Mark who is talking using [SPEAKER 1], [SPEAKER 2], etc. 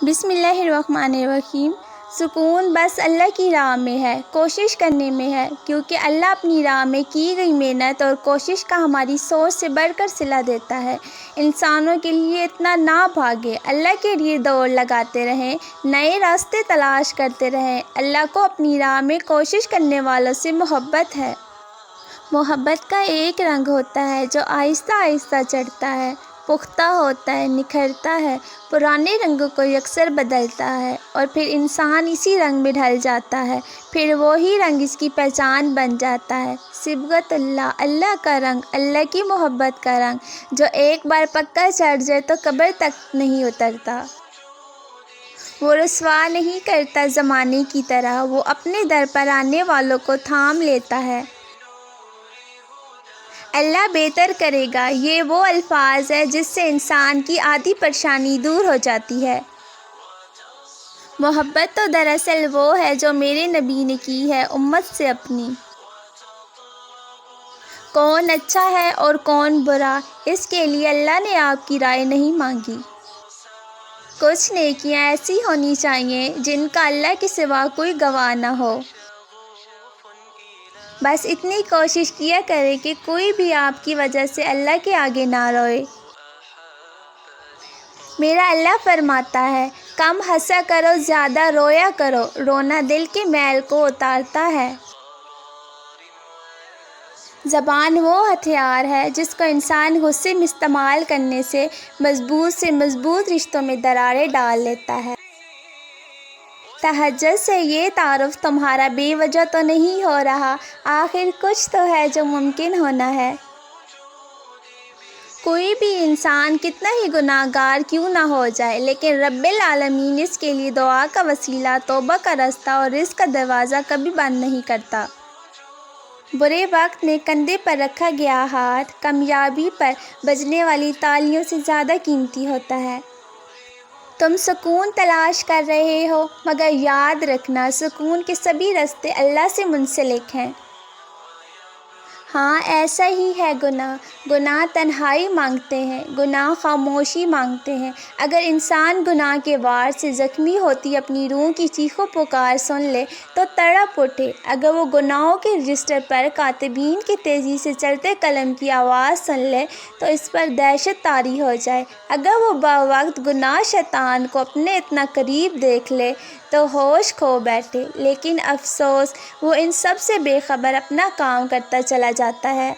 [SPEAKER 1] بسم اللہ الرحمن الرحیم۔ سکون بس اللہ کی راہ میں ہے، کوشش کرنے میں ہے، کیونکہ اللہ اپنی راہ میں کی گئی محنت اور کوشش کا ہماری سوچ سے بڑھ کر صلہ دیتا ہے۔ انسانوں کے لیے اتنا نہ بھاگیں، اللہ کے لیے دوڑ لگاتے رہیں، نئے راستے تلاش کرتے رہیں۔ اللہ کو اپنی راہ میں کوشش کرنے والوں سے محبت ہے۔ محبت کا ایک رنگ ہوتا ہے جو آہستہ آہستہ چڑھتا ہے، پختہ ہوتا ہے، نکھرتا ہے، پرانے رنگوں کو یکسر بدلتا ہے اور پھر انسان اسی رنگ میں ڈھل جاتا ہے، پھر وہی رنگ اس کی پہچان بن جاتا ہے۔ صبغت اللہ، اللہ کا رنگ، اللہ کی محبت کا رنگ، جو ایک بار پکا چڑھ جائے تو قبر تک نہیں اترتا۔ وہ رسوا نہیں کرتا زمانے کی طرح، وہ اپنے در پر آنے والوں کو تھام لیتا ہے۔ اللہ بہتر کرے گا، یہ وہ الفاظ ہے جس سے انسان کی آدھی پریشانی دور ہو جاتی ہے۔ محبت تو دراصل وہ ہے جو میرے نبی نے کی ہے امت سے اپنی۔ کون اچھا ہے اور کون برا، اس کے لیے اللہ نے آپ کی رائے نہیں مانگی۔ کچھ نیکیاں ایسی ہونی چاہیے جن کا اللہ کے سوا کوئی گواہ نہ ہو۔ بس اتنی کوشش کیا کرے کہ کوئی بھی آپ کی وجہ سے اللہ کے آگے نہ روئے۔ میرا اللہ فرماتا ہے، کم ہنسا کرو، زیادہ رویا کرو، رونا دل کے میل کو اتارتا ہے۔ زبان وہ ہتھیار ہے جس کو انسان غصے میں استعمال کرنے سے مضبوط رشتوں میں دراڑیں ڈال لیتا ہے۔ تہجد سے یہ تعارف تمہارا بے وجہ تو نہیں ہو رہا، آخر کچھ تو ہے جو ممکن ہونا ہے۔ کوئی بھی انسان کتنا ہی گناہ گار کیوں نہ ہو جائے، لیکن رب العالمین اس کے لیے دعا کا وسیلہ، توبہ کا راستہ اور رزق کا دروازہ کبھی بند نہیں کرتا۔ برے وقت میں کندھے پر رکھا گیا ہاتھ کامیابی پر بجنے والی تالیوں سے زیادہ قیمتی ہوتا ہے۔ تم سکون تلاش کر رہے ہو، مگر یاد رکھنا سکون کے سبھی راستے اللہ سے منسلک ہیں۔ ہاں ایسا ہی ہے گناہ تنہائی مانگتے ہیں، گناہ خاموشی مانگتے ہیں۔ اگر انسان گناہ کے وار سے زخمی ہوتی اپنی روح کی چیخ و پکار سن لے تو تڑپ اٹھے، اگر وہ گناہوں کے رجسٹر پر کاتبین کے تیزی سے چلتے قلم کی آواز سن لے تو اس پر دہشت طاری ہو جائے، اگر وہ بروقت گناہ شیطان کو اپنے اتنا قریب دیکھ لے تو ہوش کھو بیٹھے، لیکن افسوس وہ ان سب سے بے خبر اپنا کام کرتا چلا جاتا ہے۔